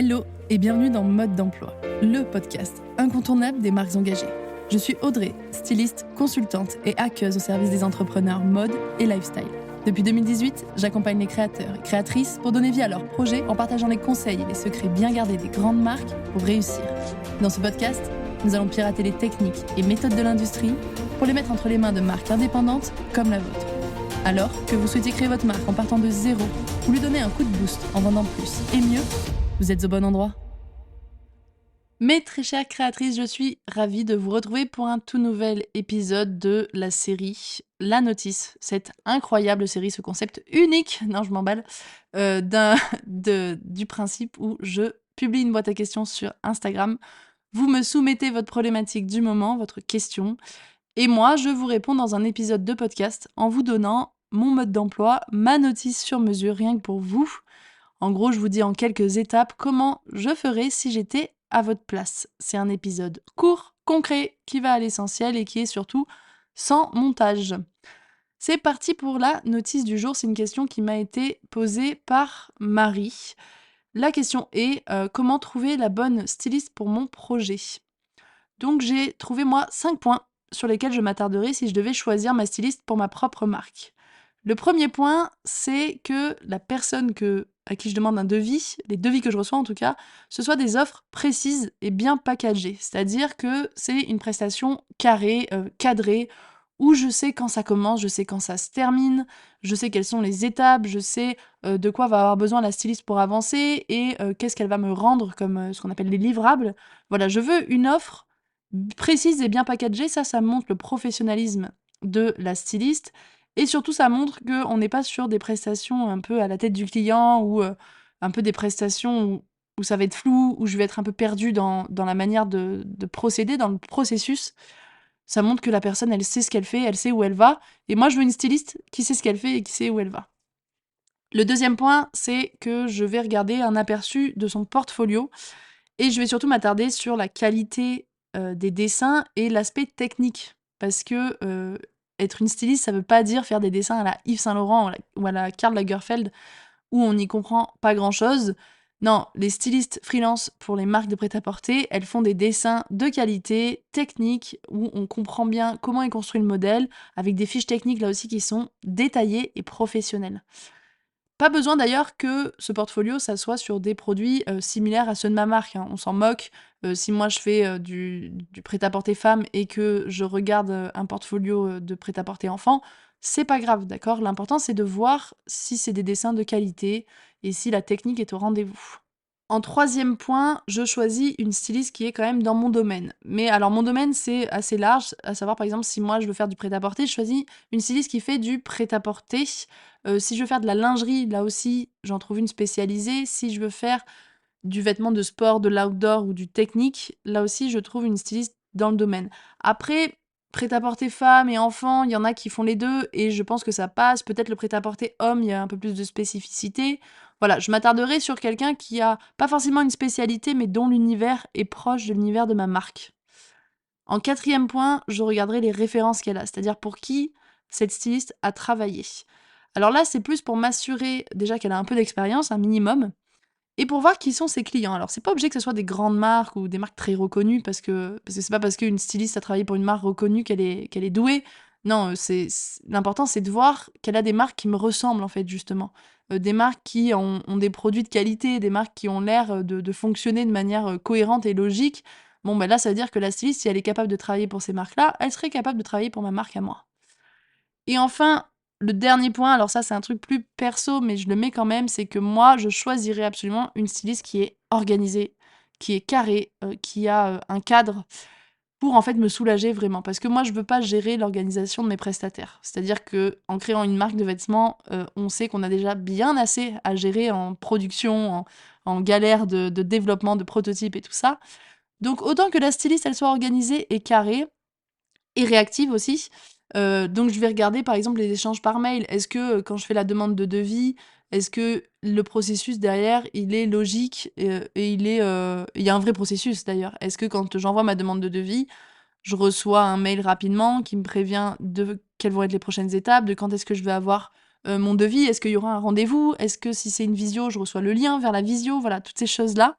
Hello et bienvenue dans Mode d'emploi, le podcast incontournable des marques engagées. Je suis Audrey, styliste, consultante et hackeuse au service des entrepreneurs mode et lifestyle. Depuis 2018, j'accompagne les créateurs et créatrices pour donner vie à leurs projets en partageant les conseils et les secrets bien gardés des grandes marques pour réussir. Dans ce podcast, nous allons pirater les techniques et méthodes de l'industrie pour les mettre entre les mains de marques indépendantes comme la vôtre. Alors que vous souhaitez créer votre marque en partant de zéro ou lui donner un coup de boost en vendant plus et mieux, vous êtes au bon endroit. Mes très chères créatrices, je suis ravie de vous retrouver pour un tout nouvel épisode de la série La Notice. Cette incroyable série, ce concept unique, non je m'emballe, du principe où je publie une boîte à questions sur Instagram. Vous me soumettez votre problématique du moment, votre question, et moi je vous réponds dans un épisode de podcast en vous donnant mon mode d'emploi, ma notice sur mesure, rien que pour vous. En gros, je vous dis en quelques étapes comment je ferais si j'étais à votre place. C'est un épisode court, concret, qui va à l'essentiel et qui est surtout sans montage. C'est parti pour la notice du jour. C'est une question qui m'a été posée par Marie. La question est comment trouver la bonne styliste pour mon projet. Donc j'ai trouvé moi 5 points sur lesquels je m'attarderai si je devais choisir ma styliste pour ma propre marque. Le premier point, c'est que la personne à qui je demande un devis, les devis que je reçois en tout cas, ce soit des offres précises et bien packagées. C'est-à-dire que c'est une prestation carrée, cadrée, où je sais quand ça commence, je sais quand ça se termine, je sais quelles sont les étapes, je sais de quoi va avoir besoin la styliste pour avancer et qu'est-ce qu'elle va me rendre comme ce qu'on appelle les livrables. Voilà, je veux une offre précise et bien packagée, ça montre le professionnalisme de la styliste. Et surtout, ça montre qu'on n'est pas sur des prestations un peu à la tête du client ou un peu des prestations où ça va être flou, où je vais être un peu perdue dans la manière de procéder, dans le processus. Ça montre que la personne, elle sait ce qu'elle fait, elle sait où elle va. Et moi, je veux une styliste qui sait ce qu'elle fait et qui sait où elle va. Le deuxième point, c'est que je vais regarder un aperçu de son portfolio et je vais surtout m'attarder sur la qualité des dessins et l'aspect technique. Parce que être une styliste, ça veut pas dire faire des dessins à la Yves Saint Laurent ou à la Karl Lagerfeld où on n'y comprend pas grand-chose. Non, les stylistes freelance pour les marques de prêt-à-porter, elles font des dessins de qualité, techniques, où on comprend bien comment est construit le modèle, avec des fiches techniques là aussi qui sont détaillées et professionnelles. Pas besoin d'ailleurs que ce portfolio, ça soit sur des produits similaires à ceux de ma marque, hein. On s'en moque. Si moi je fais du prêt-à-porter femme et que je regarde un portfolio de prêt-à-porter enfant, c'est pas grave, d'accord? L'important c'est de voir si c'est des dessins de qualité et si la technique est au rendez-vous. En troisième point, je choisis une styliste qui est quand même dans mon domaine. Mais alors mon domaine, c'est assez large, à savoir par exemple si moi je veux faire du prêt-à-porter, je choisis une styliste qui fait du prêt-à-porter. Si je veux faire de la lingerie, là aussi, j'en trouve une spécialisée. Si je veux faire du vêtement de sport, de l'outdoor ou du technique, là aussi, je trouve une styliste dans le domaine. Après, prêt-à-porter femme et enfant, il y en a qui font les deux et je pense que ça passe. Peut-être le prêt-à-porter homme, il y a un peu plus de spécificité. Voilà, je m'attarderai sur quelqu'un qui a pas forcément une spécialité, mais dont l'univers est proche de l'univers de ma marque. En quatrième point, je regarderai les références qu'elle a, c'est-à-dire pour qui cette styliste a travaillé. Alors là, c'est plus pour m'assurer déjà qu'elle a un peu d'expérience, un minimum, et pour voir qui sont ses clients. Alors, c'est pas obligé que ce soit des grandes marques ou des marques très reconnues, parce que c'est pas parce qu'une styliste a travaillé pour une marque reconnue qu'elle est douée. Non, l'important, c'est de voir qu'elle a des marques qui me ressemblent, en fait, justement. Des marques qui ont des produits de qualité, des marques qui ont l'air de fonctionner de manière cohérente et logique. Bon, ben là, ça veut dire que la styliste, si elle est capable de travailler pour ces marques-là, elle serait capable de travailler pour ma marque à moi. Et enfin, le dernier point, alors ça c'est un truc plus perso, mais je le mets quand même, c'est que moi je choisirais absolument une styliste qui est organisée, qui est carrée, qui a un cadre pour en fait me soulager vraiment. Parce que moi je veux pas gérer l'organisation de mes prestataires. C'est-à-dire que en créant une marque de vêtements, on sait qu'on a déjà bien assez à gérer en production, en galère de développement, de prototypes et tout ça. Donc autant que la styliste elle soit organisée et carrée, et réactive aussi. Donc je vais regarder par exemple les échanges par mail. Est-ce que quand je fais la demande de devis, est-ce que le processus derrière, il est logique et il y a un vrai processus d'ailleurs. Est-ce que quand j'envoie ma demande de devis, je reçois un mail rapidement qui me prévient de quelles vont être les prochaines étapes, de quand est-ce que je vais avoir mon devis, est-ce qu'il y aura un rendez-vous? Est-ce que si c'est une visio, je reçois le lien vers la visio? Voilà, toutes ces choses-là.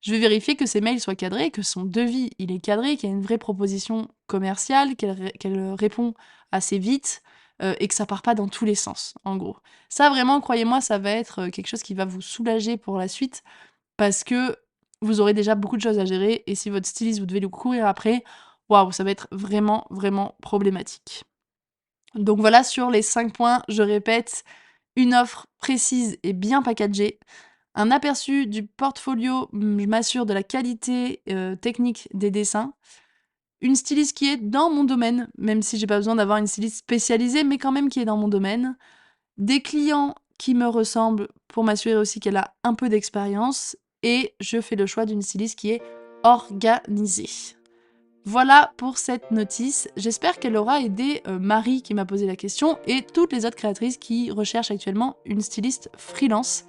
Je vais vérifier que ces mails soient cadrés, que son devis, il est cadré, qu'il y a une vraie proposition commerciale, qu'elle répond assez vite, et que ça part pas dans tous les sens, en gros. Ça vraiment, croyez-moi, ça va être, quelque chose qui va vous soulager pour la suite parce que vous aurez déjà beaucoup de choses à gérer et si votre styliste, vous devez lui courir après, waouh, ça va être vraiment, vraiment problématique. Donc voilà sur les 5 points, je répète, une offre précise et bien packagée, un aperçu du portfolio, je m'assure de la qualité, technique des dessins, une styliste qui est dans mon domaine, même si j'ai pas besoin d'avoir une styliste spécialisée, mais quand même qui est dans mon domaine, des clients qui me ressemblent pour m'assurer aussi qu'elle a un peu d'expérience et je fais le choix d'une styliste qui est organisée. Voilà pour cette notice. J'espère qu'elle aura aidé Marie qui m'a posé la question et toutes les autres créatrices qui recherchent actuellement une styliste freelance.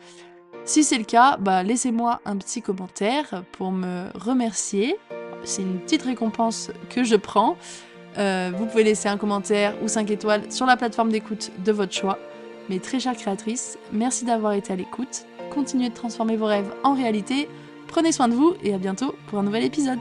Si c'est le cas, laissez-moi un petit commentaire pour me remercier. C'est une petite récompense que je prends. Vous pouvez laisser un commentaire ou 5 étoiles sur la plateforme d'écoute de votre choix. Mes très chères créatrices, merci d'avoir été à l'écoute. Continuez de transformer vos rêves en réalité. Prenez soin de vous et à bientôt pour un nouvel épisode.